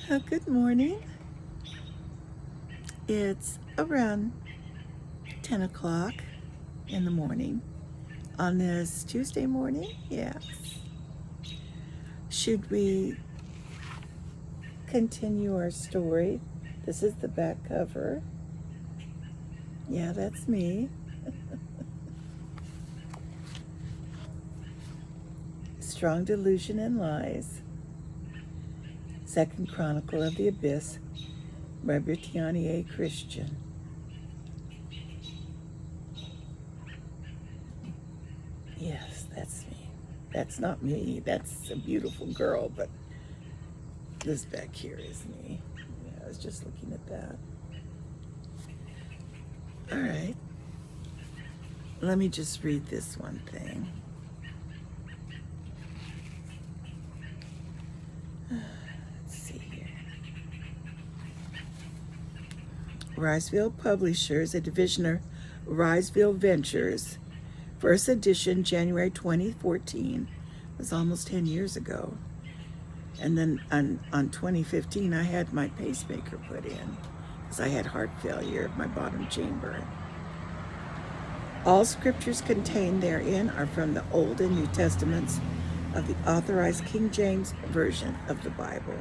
Good morning. It's around 10 o'clock in the morning on this Tuesday morning. Yes. Should we continue our story? This is the back cover. Yeah, that's me. Strong Delusion and Lies. Second Chronicle of the Abyss by Britiany, a Christian. Yes, that's me. That's not me. That's a beautiful girl, but this back here is me. Yeah, I was just looking at that. All right. Let me just read this one thing. Let's see here. Riseville Publishers, a division of Riseville Ventures, first edition, January 2014. It was almost 10 years ago. And then on 2015, I had my pacemaker put in because I had heart failure of my bottom chamber. All scriptures contained therein are from the Old and New Testaments of the authorized King James Version of the Bible.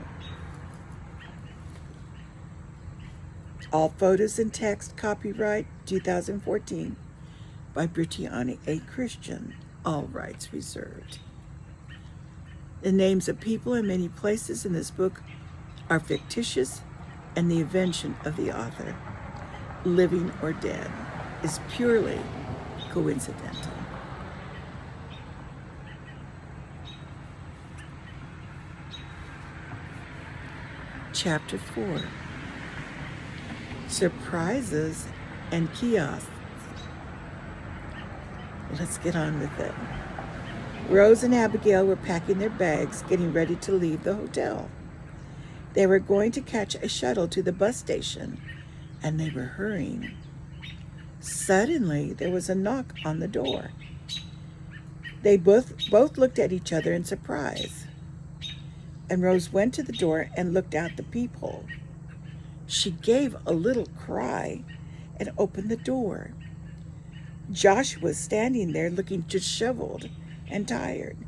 All photos and text copyright 2014 by Britiany, a Christian, all rights reserved. The names of people and many places in this book are fictitious, and the invention of the author, living or dead, is purely coincidental. Chapter 4. Surprises and kiosks. Let's get on with it. Rose and Abigail were packing their bags, getting ready to leave the hotel. They were going to catch a shuttle to the bus station, and they were hurrying. Suddenly, there was a knock on the door. They both looked at each other in surprise, and Rose went to the door and looked out the peephole. She gave a little cry and opened the door. Joshua was standing there looking disheveled and tired.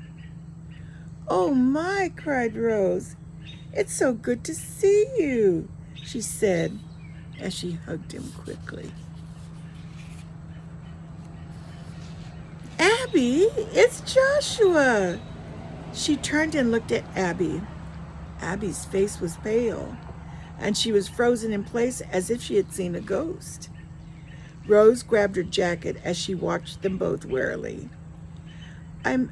"Oh my," cried Rose. "It's so good to see you," she said as she hugged him quickly. "Abby, it's Joshua." She turned and looked at Abby. Abby's face was pale, and she was frozen in place as if she had seen a ghost. Rose grabbed her jacket as she watched them both warily. I'm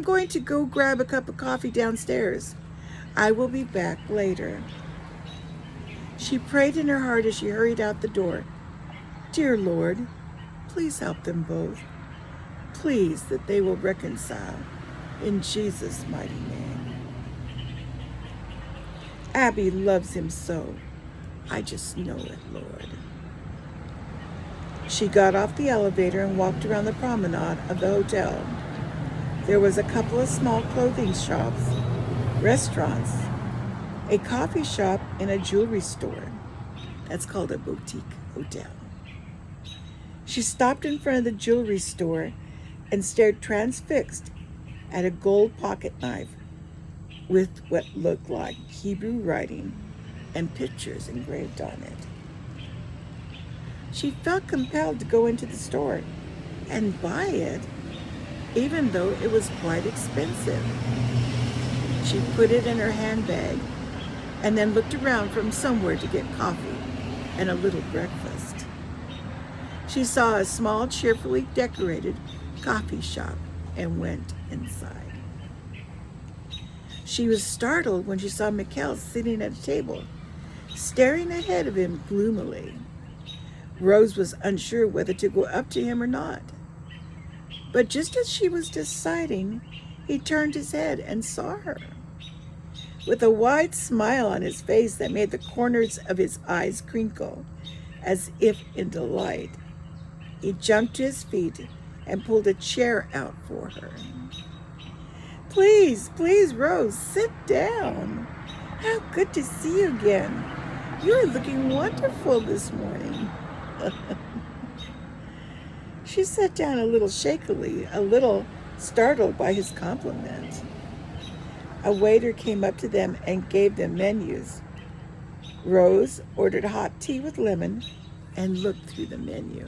going to go grab a cup of coffee downstairs. I will be back later." She prayed in her heart as she hurried out the door. "Dear Lord, please help them both. Please that they will reconcile. In Jesus' mighty name. Abby loves him so. I just know it, Lord." She got off the elevator and walked around the promenade of the hotel. There was a couple of small clothing shops, restaurants, a coffee shop, and a jewelry store. That's called a boutique hotel. She stopped in front of the jewelry store and stared transfixed at a gold pocket knife with what looked like Hebrew writing and pictures engraved on it. She felt compelled to go into the store and buy it, even though it was quite expensive. She put it in her handbag and then looked around from somewhere to get coffee and a little breakfast. She saw a small, cheerfully decorated coffee shop and went inside. She was startled when she saw Mikel sitting at a table, staring ahead of him gloomily. Rose was unsure whether to go up to him or not. But just as she was deciding, he turned his head and saw her. With a wide smile on his face that made the corners of his eyes crinkle, as if in delight, he jumped to his feet and pulled a chair out for her. Please, Rose, sit down. How good to see you again. You are looking wonderful this morning. She sat down a little shakily, a little startled by his compliment. A waiter came up to them and gave them menus. Rose ordered hot tea with lemon and looked through the menu.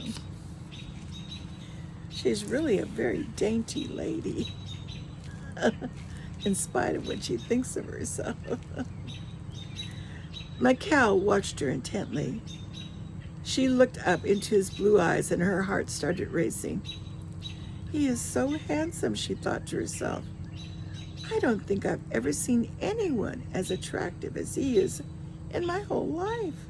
She's really a very dainty lady, in spite of what she thinks of herself. Mikel watched her intently. She looked up into his blue eyes and her heart started racing. He is so handsome, she thought to herself. I don't think I've ever seen anyone as attractive as he is in my whole life.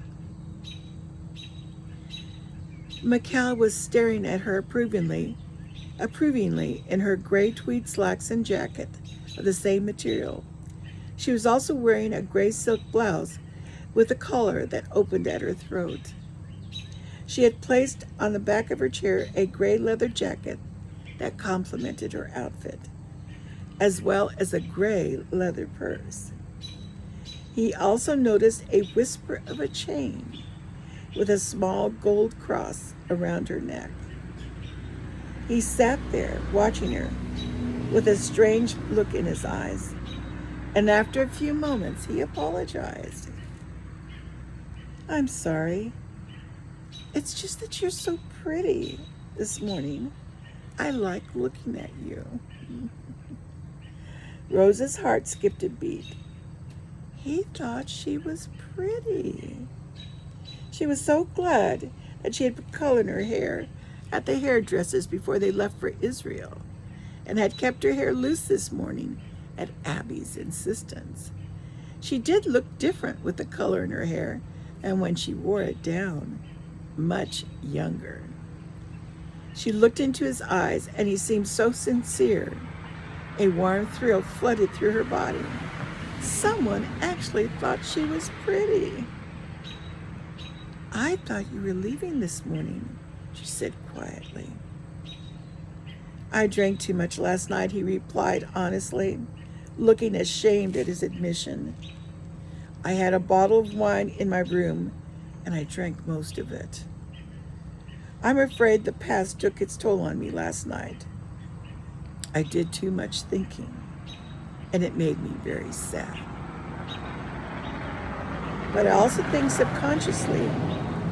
Mikel was staring at her approvingly in her gray tweed slacks and jacket of the same material. She was also wearing a gray silk blouse with a collar that opened at her throat. She had placed on the back of her chair a gray leather jacket that complemented her outfit, as well as a gray leather purse. He also noticed a whisper of a chain with a small gold cross around her neck. He sat there watching her with a strange look in his eyes, and after a few moments he apologized. I'm sorry. It's just that you're so pretty this morning. I like looking at you. Rose's heart skipped a beat. He thought she was pretty. She was so glad that she had put color in her hair at the hairdresser's before they left for Israel, and had kept her hair loose this morning at Abby's insistence. She did look different with the color in her hair, and when she wore it down, much younger. She looked into his eyes, and he seemed so sincere. A warm thrill flooded through her body. Someone actually thought she was pretty. I thought you were leaving this morning, she said quietly. I drank too much last night, he replied honestly, looking ashamed at his admission. I had a bottle of wine in my room, and I drank most of it. I'm afraid the past took its toll on me last night. I did too much thinking, and it made me very sad. But I also think subconsciously,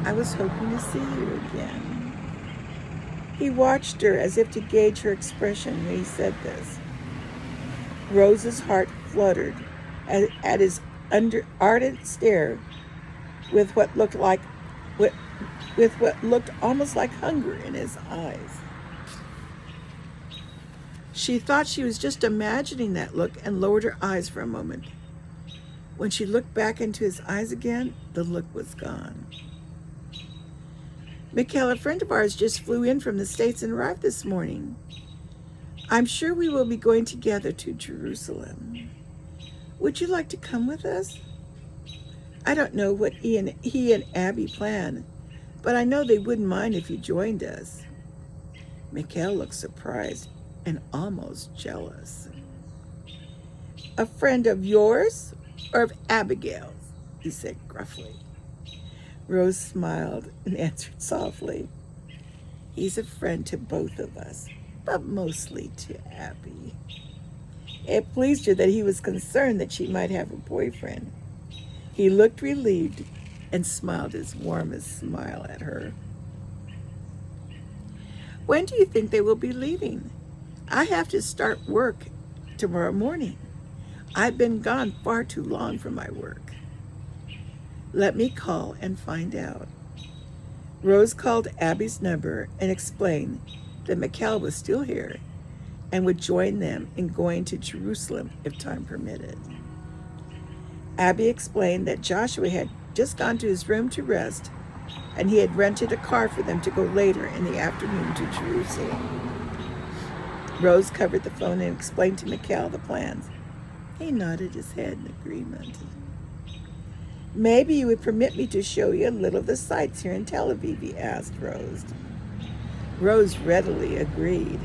I was hoping to see you again. He watched her as if to gauge her expression when he said this. Rose's heart fluttered at his ardent stare with what looked almost like hunger in his eyes. She thought she was just imagining that look and lowered her eyes for a moment. When she looked back into his eyes again, the look was gone. Mikel, a friend of ours, just flew in from the States and arrived this morning. I'm sure we will be going together to Jerusalem. Would you like to come with us? I don't know what he and Abby plan, but I know they wouldn't mind if you joined us. Mikel looked surprised and almost jealous. A friend of yours or of Abigail's? He said gruffly. Rose smiled and answered softly. He's a friend to both of us, but mostly to Abby. It pleased her that he was concerned that she might have a boyfriend. He looked relieved and smiled his warmest smile at her. When do you think they will be leaving? I have to start work tomorrow morning. I've been gone far too long from my work. Let me call and find out. Rose called Abby's number and explained that Mikel was still here and would join them in going to Jerusalem if time permitted. Abby explained that Joshua had just gone to his room to rest, and he had rented a car for them to go later in the afternoon to Jerusalem. Rose covered the phone and explained to Mikel the plans. He nodded his head in agreement. Maybe you would permit me to show you a little of the sights here in Tel Aviv, he asked Rose. Rose readily agreed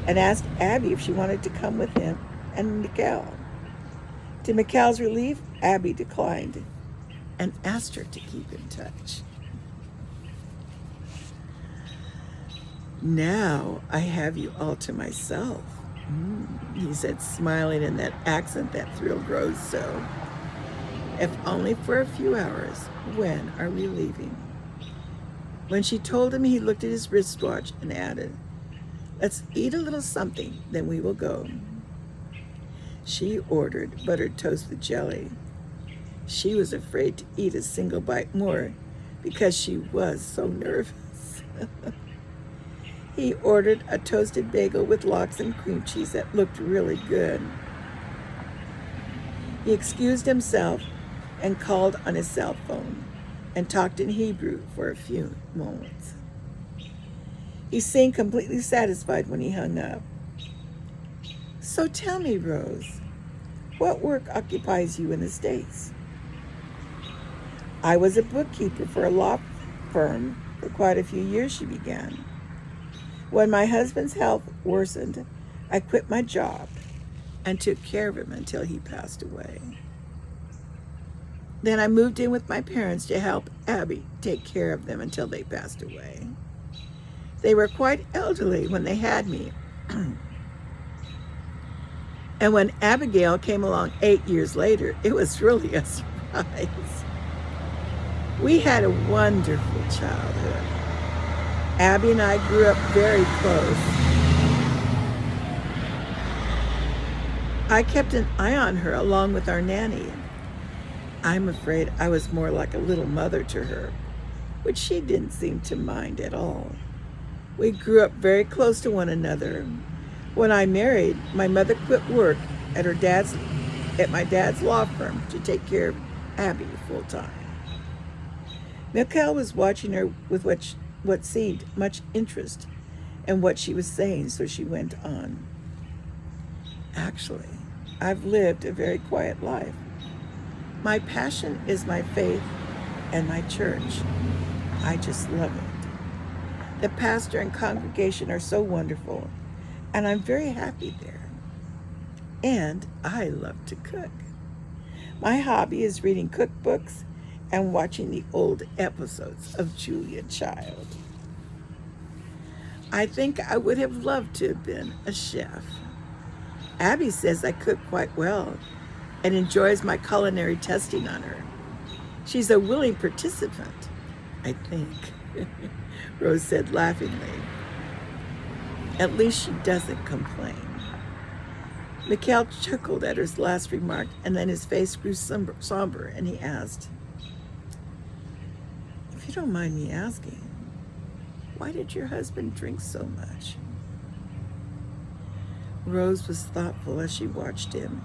and asked Abby if she wanted to come with him and Mikel. To Mikel's relief, Abby declined and asked her to keep in touch. "Now I have you all to myself," he said, smiling in that accent that thrilled Rose so. "If only for a few hours. When are we leaving?" When she told him, he looked at his wristwatch and added, "Let's eat a little something, then we will go." She ordered buttered toast with jelly. She was afraid to eat a single bite more because she was so nervous. He ordered a toasted bagel with lox and cream cheese that looked really good. He excused himself and called on his cell phone and talked in Hebrew for a few moments. He seemed completely satisfied when he hung up. "So tell me, Rose, what work occupies you in the States?" "I was a bookkeeper for a law firm for quite a few years," she began. "When my husband's health worsened, I quit my job and took care of him until he passed away. Then I moved in with my parents to help Abby take care of them until they passed away. They were quite elderly when they had me. And when Abigail came along 8 years later, it was really a surprise. We had a wonderful childhood. Abby and I grew up very close. I kept an eye on her along with our nanny. I'm afraid I was more like a little mother to her, which she didn't seem to mind at all. We grew up very close to one another. When I married, my mother quit work at my dad's law firm to take care of Abby full time. Mikel was watching her with what seemed much interest in what she was saying, so she went on. Actually, I've lived a very quiet life. My passion is my faith and my church. I just love it. The pastor and congregation are so wonderful, and I'm very happy there. And I love to cook. My hobby is reading cookbooks and watching the old episodes of Julia Child. I think I would have loved to have been a chef. Abby says I cook quite well and enjoys my culinary testing on her. She's a willing participant, I think," Rose said laughingly. "At least she doesn't complain." Mikel chuckled at her last remark, and then his face grew somber, and he asked, "If you don't mind me asking, why did your husband drink so much?" Rose was thoughtful as she watched him,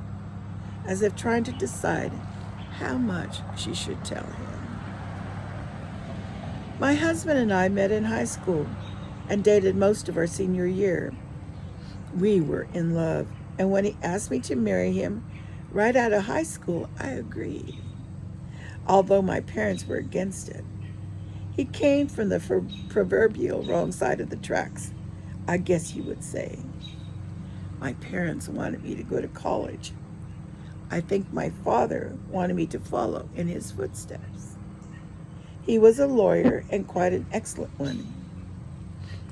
as if trying to decide how much she should tell him. "My husband and I met in high school and dated most of our senior year. We were in love, and when he asked me to marry him right out of high school, I agreed, although my parents were against it. He came from the proverbial wrong side of the tracks, I guess you would say. My parents wanted me to go to college. I think my father wanted me to follow in his footsteps. He was a lawyer and quite an excellent one.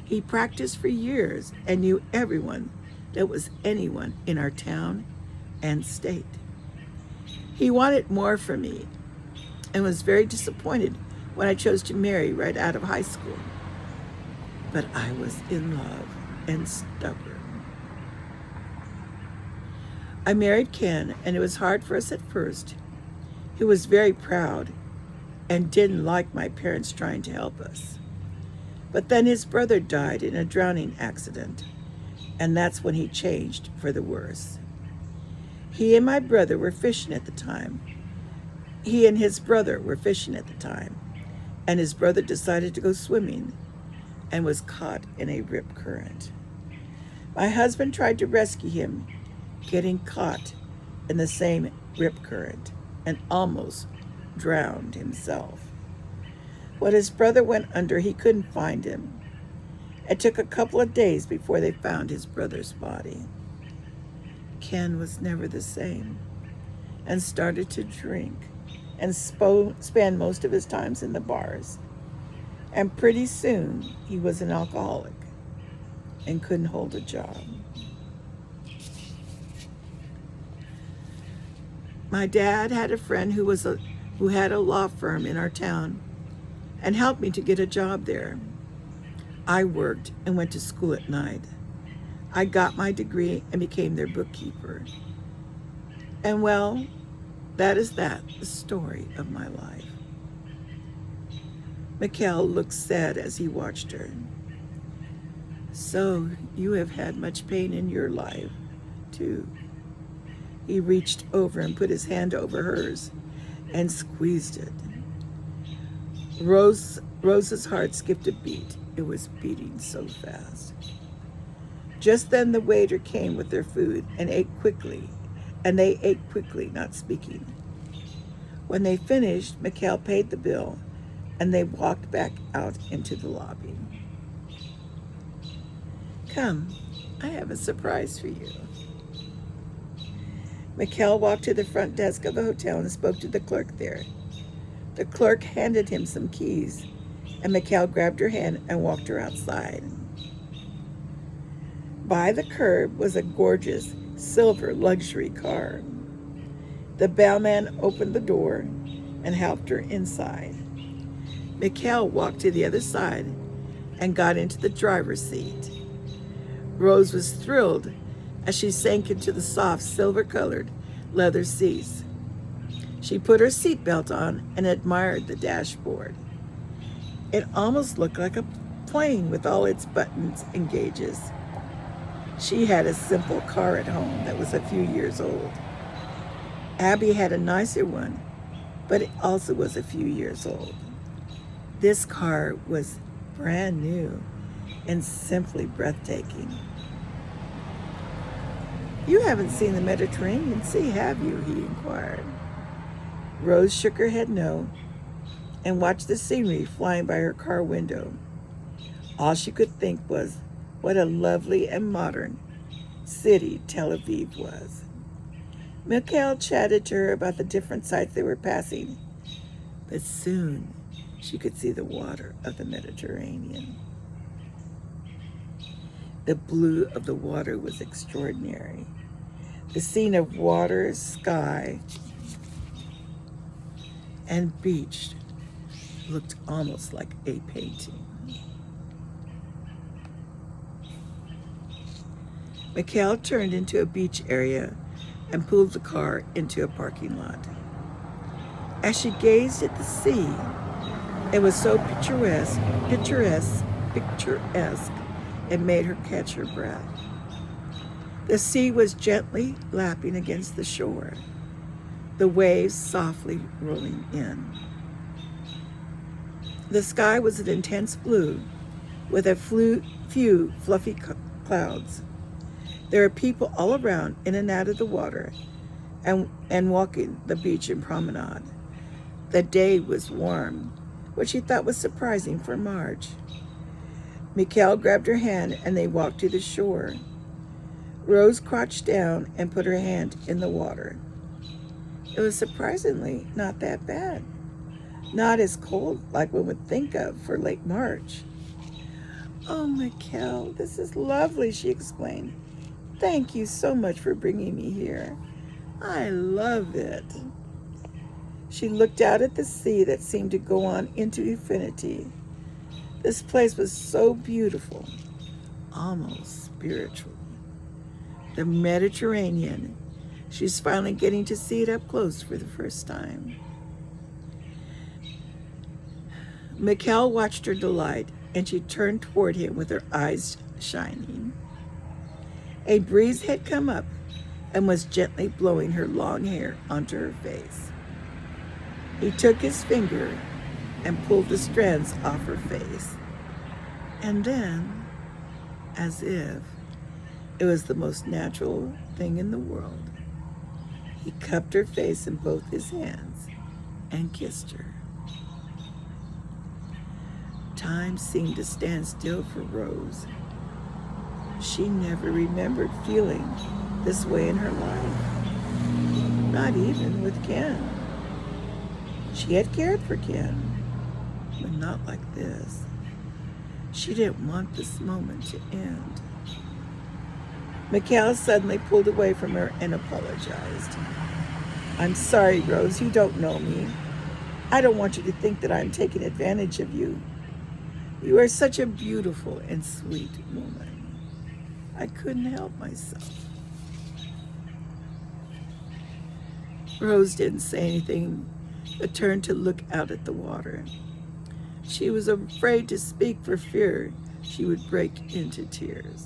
He practiced for years and knew everyone that was anyone in our town and state. He wanted more from me and was very disappointed when I chose to marry right out of high school. But I was in love and stubborn. I married Ken, and it was hard for us at first. He was very proud and didn't like my parents trying to help us. But then his brother died in a drowning accident, and that's when he changed for the worse. He and my brother were fishing at the time. He and his brother were fishing at the time, and his brother decided to go swimming and was caught in a rip current. My husband tried to rescue him, getting caught in the same rip current and almost drowned himself. When his brother went under, he couldn't find him. It took a couple of days before they found his brother's body. Ken was never the same, and started to drink and spend most of his times in the bars. And pretty soon he was an alcoholic and couldn't hold a job. My dad had a friend who had a law firm in our town and helped me to get a job there. I worked and went to school at night. I got my degree and became their bookkeeper. And well, that is the story of my life. Mikel looked sad as he watched her. So you have had much pain in your life, too. He reached over and put his hand over hers and squeezed it. Rose's heart skipped a beat. It was beating so fast. Just then the waiter came with their food and they ate quickly, not speaking. When they finished, Mikel paid the bill and they walked back out into the lobby. Come, I have a surprise for you. Mikel walked to the front desk of the hotel and spoke to the clerk there. The clerk handed him some keys, and Mikel grabbed her hand and walked her outside. By the curb was a gorgeous silver luxury car. The bellman opened the door and helped her inside. Mikel walked to the other side and got into the driver's seat. Rose was thrilled as she sank into the soft silver-colored leather seats. She put her seatbelt on and admired the dashboard. It almost looked like a plane with all its buttons and gauges. She had a simple car at home that was a few years old. Abby had a nicer one, but it also was a few years old. This car was brand new and simply breathtaking. You haven't seen the Mediterranean Sea, have you? He inquired. Rose shook her head no and watched the scenery flying by her car window. All she could think was what a lovely and modern city Tel Aviv was. Mikel chatted to her about the different sites they were passing, but soon she could see the water of the Mediterranean. The blue of the water was extraordinary. The scene of water, sky, and beach looked almost like a painting. Mikel turned into a beach area and pulled the car into a parking lot. As she gazed at the sea, it was so picturesque, it made her catch her breath. The sea was gently lapping against the shore, the waves softly rolling in. The sky was an intense blue with a few fluffy clouds. There were people all around, in and out of the water, and walking the beach and promenade. The day was warm, which she thought was surprising for March. Mikel grabbed her hand and they walked to the shore. Rose crouched down and put her hand in the water. It was surprisingly not that bad. Not as cold like one would think of for late March. Oh, Mikel, this is lovely, she explained. Thank you so much for bringing me here. I love it. She looked out at the sea that seemed to go on into infinity. This place was so beautiful, almost spiritual. The Mediterranean. She's finally getting to see it up close for the first time. Mikel watched her delight, and she turned toward him with her eyes shining. A breeze had come up and was gently blowing her long hair onto her face. He took his finger and pulled the strands off her face. And then, as if it was the most natural thing in the world, he cupped her face in both his hands and kissed her. Time seemed to stand still for Rose. She never remembered feeling this way in her life. not even with Ken. She had cared for Ken, but not like this. She didn't want this moment to end. Mikel suddenly pulled away from her and apologized. I'm sorry, Rose, you don't know me. I don't want you to think that I'm taking advantage of you. You are such a beautiful and sweet woman. I couldn't help myself. Rose didn't say anything, but turned to look out at the water. She was afraid to speak for fear she would break into tears.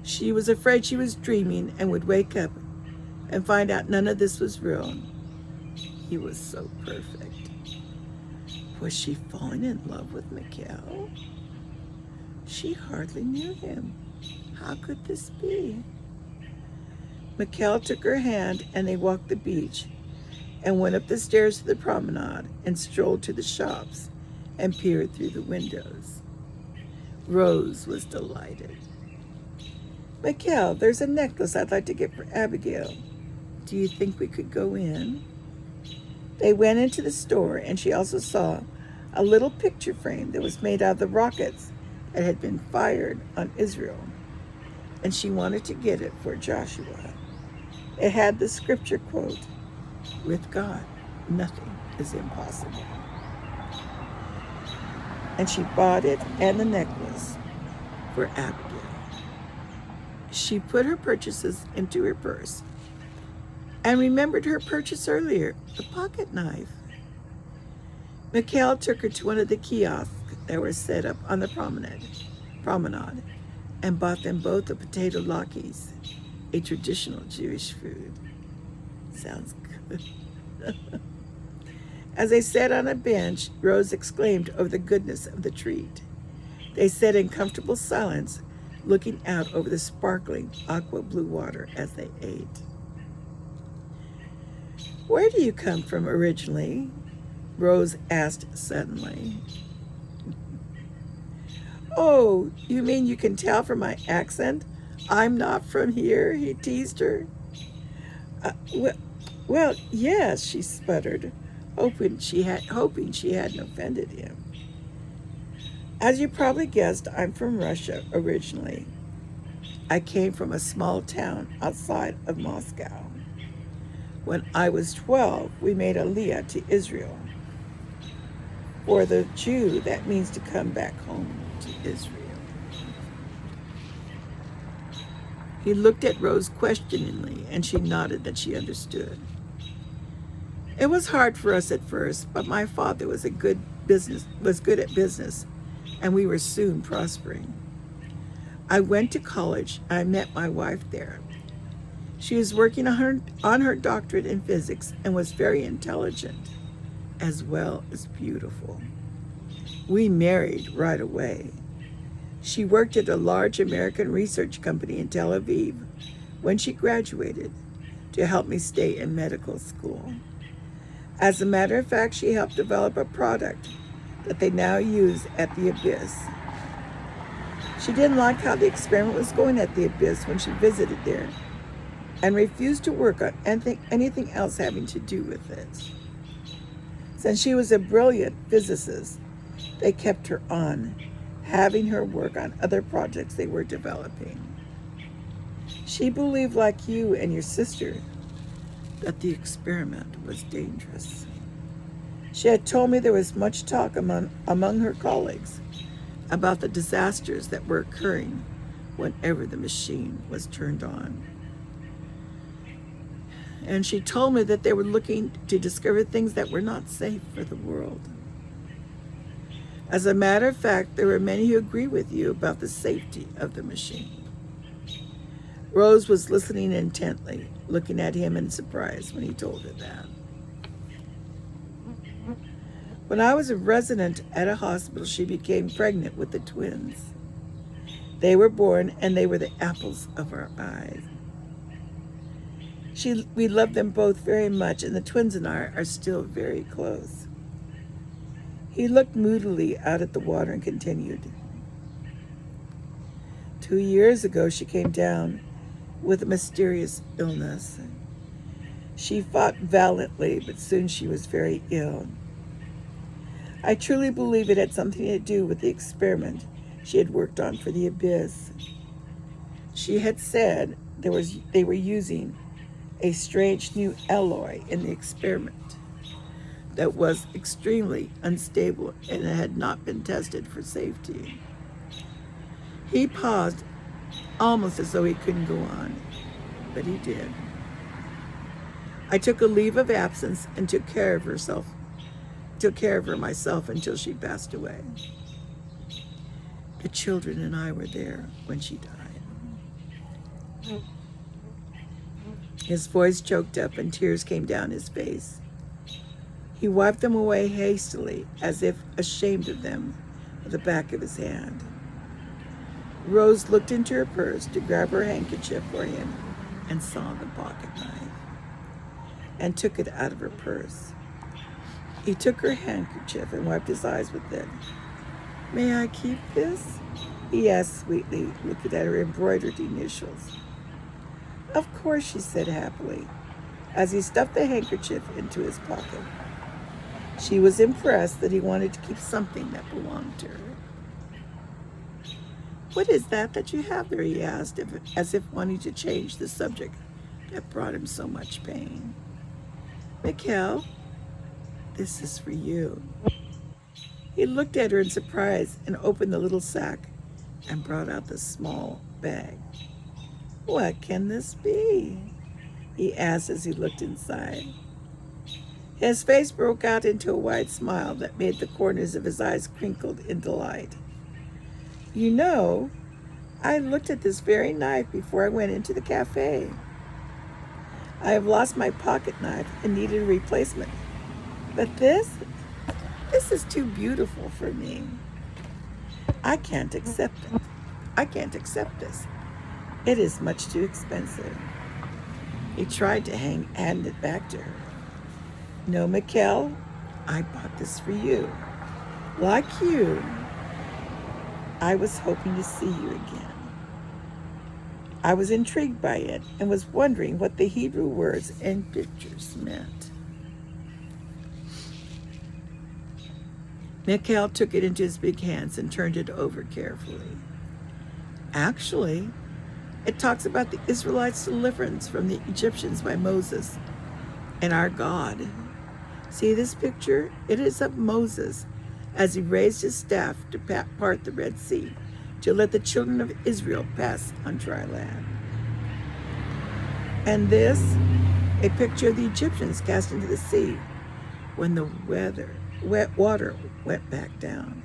She was afraid she was dreaming and would wake up and find out none of this was real. He was so perfect. Was she falling in love with Mikel? She hardly knew him. How could this be? Mikel took her hand and they walked the beach and went up the stairs to the promenade and strolled to the shops and peered through the windows. Rose was delighted. Mikel, there's a necklace I'd like to get for Abigail. Do you think we could go in? They went into the store, and she also saw a little picture frame that was made out of the rockets that had been fired on Israel, and she wanted to get it for Joshua. It had the scripture quote, "With God, nothing is impossible." And she bought it and the necklace for Abigail. She put her purchases into her purse and remembered her purchase earlier, the pocket knife. Mikel took her to one of the kiosks that were set up on the promenade and bought them both the potato latkes, a traditional Jewish food. Sounds good. As they sat on a bench, Rose exclaimed over the goodness of the treat. They sat in comfortable silence, looking out over the sparkling aqua blue water as they ate. Where do you come from originally? Rose asked suddenly. Oh, you mean you can tell from my accent I'm not from here? He teased her. Well, yes, she sputtered, hoping she hadn't offended him. As you probably guessed, I'm from Russia originally. I came from a small town outside of Moscow. When I was 12, we made Aliyah to Israel. For the Jew, that means to come back home to Israel. He looked at Rose questioningly, and she nodded that she understood. It was hard for us at first, but my father was good at business, and we were soon prospering. I went to college. I met my wife there. She was working on her doctorate in physics and was very intelligent, as well as beautiful. We married right away. She worked at a large American research company in Tel Aviv when she graduated to help me stay in medical school. As a matter of fact, she helped develop a product that they now use at the ABIS. She didn't like how the experiment was going at the ABIS when she visited there and refused to work on anything else having to do with it. Since she was a brilliant physicist, they kept her on, having her work on other projects they were developing. She believed, like you and your sister, that the experiment was dangerous. She had told me there was much talk among her colleagues about the disasters that were occurring whenever the machine was turned on. And she told me that they were looking to discover things that were not safe for the world. As a matter of fact, there were many who agree with you about the safety of the machine. Rose was listening intently, looking at him in surprise when he told her that. When I was a resident at a hospital, she became pregnant with the twins. They were born, and they were the apples of our eyes. We love them both very much, and the twins and I are still very close. He looked moodily out at the water and continued. 2 years ago, she came down with a mysterious illness. She fought valiantly, but soon she was very ill. I truly believe it had something to do with the experiment she had worked on for the ABIS. She had said they were using a strange new alloy in the experiment that was extremely unstable and had not been tested for safety. He paused, almost as though he couldn't go on, but he did. I took a leave of absence and took care of her myself until she passed away. The children and I were there when she died. His voice choked up and tears came down his face. He wiped them away hastily, as if ashamed of them, with the back of his hand. Rose looked into her purse to grab her handkerchief for him and saw the pocket knife and took it out of her purse. He took her handkerchief and wiped his eyes with it. "May I keep this?" he asked sweetly, looking at her embroidered initials. "Of course," she said happily, as he stuffed the handkerchief into his pocket. She was impressed that he wanted to keep something that belonged to her. "What is that you have there?" he asked, as if wanting to change the subject that brought him so much pain. "Mikel, this is for you." He looked at her in surprise and opened the little sack and brought out the small bag. "What can this be?" he asked as he looked inside. His face broke out into a wide smile that made the corners of his eyes crinkled in delight. "You know, I looked at this very knife before I went into the cafe. I have lost my pocket knife and needed a replacement. But this is too beautiful for me. I can't accept it. I can't accept this. It is much too expensive." He tried to hand it back to her. "No, Mikel, I bought this for you. Like you, I was hoping to see you again. I was intrigued by it and was wondering what the Hebrew words and pictures meant." Mikel took it into his big hands and turned it over carefully. "Actually, it talks about the Israelites' deliverance from the Egyptians by Moses and our God. See this picture? It is of Moses as he raised his staff to part the Red Sea, to let the children of Israel pass on dry land. And this, a picture of the Egyptians cast into the sea when the wet water went back down.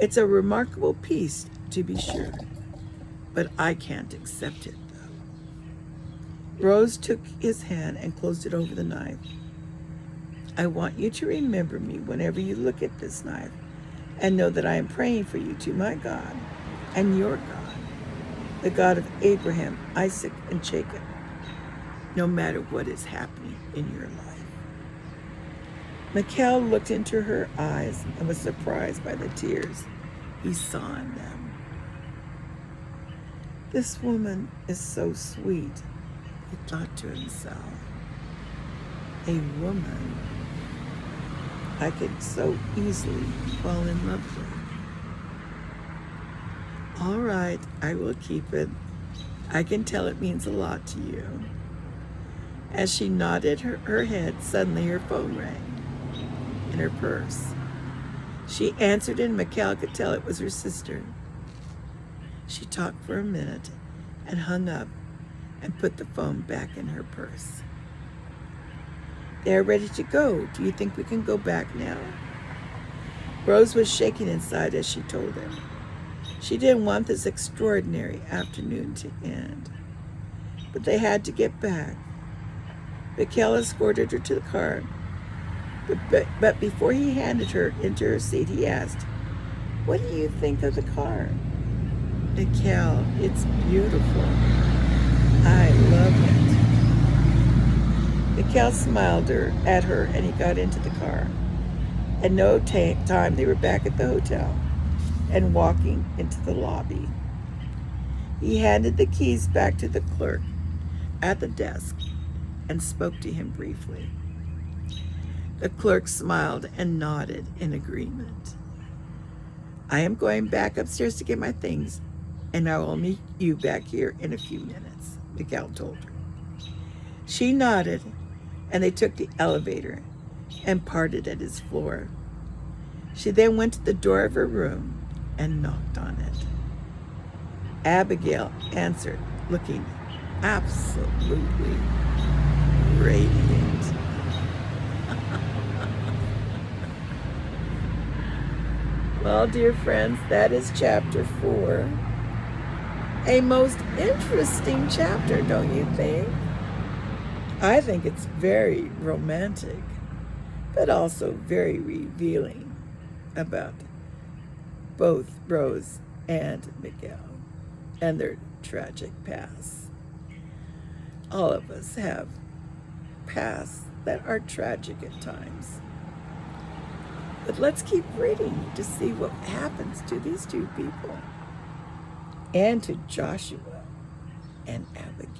It's a remarkable piece, to be sure, but I can't accept it, though." Rose took his hand and closed it over the knife. "I want you to remember me whenever you look at this knife and know that I am praying for you to my God and your God, the God of Abraham, Isaac, and Jacob, no matter what is happening in your life." Mikel looked into her eyes and was surprised by the tears he saw in them. "This woman is so sweet," he thought to himself. "A woman I could so easily fall in love with. All right, I will keep it. I can tell it means a lot to you." As she nodded her head, suddenly her phone rang in her purse. She answered and Mikel could tell it was her sister. She talked for a minute and hung up and put the phone back in her purse. "They're ready to go. Do you think we can go back now?" Rose was shaking inside as she told him. She didn't want this extraordinary afternoon to end, but they had to get back. Mikel escorted her to the car, but before he handed her into her seat, he asked, "What do you think of the car?" "Mikel, it's beautiful. I love it." Mikel smiled at her and he got into the car. In no time, they were back at the hotel and walking into the lobby. He handed the keys back to the clerk at the desk and spoke to him briefly. The clerk smiled and nodded in agreement. I am going back upstairs to get my things, and I will meet you back here in a few minutes, Mikel told her. She nodded, and they took the elevator and parted at his floor. She then went to the door of her room and knocked on it. Abigail answered, looking absolutely radiant. Well, dear friends, that is chapter 4. A most interesting chapter, don't you think? I think it's very romantic, but also very revealing about both Rose and Mikel and their tragic past. All of us have pasts that are tragic at times. But let's keep reading to see what happens to these two people and to Joshua and Abigail.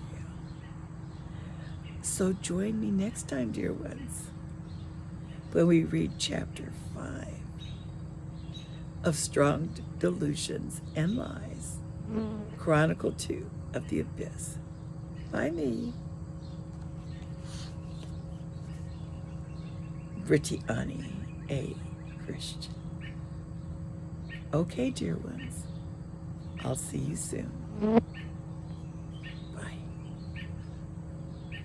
So join me next time, dear ones, when we read chapter 5 of Strong Delusions and Lies, Chronicle 2 of the Abyss by me, Britiany, a Christian. Okay, dear ones, I'll see you soon.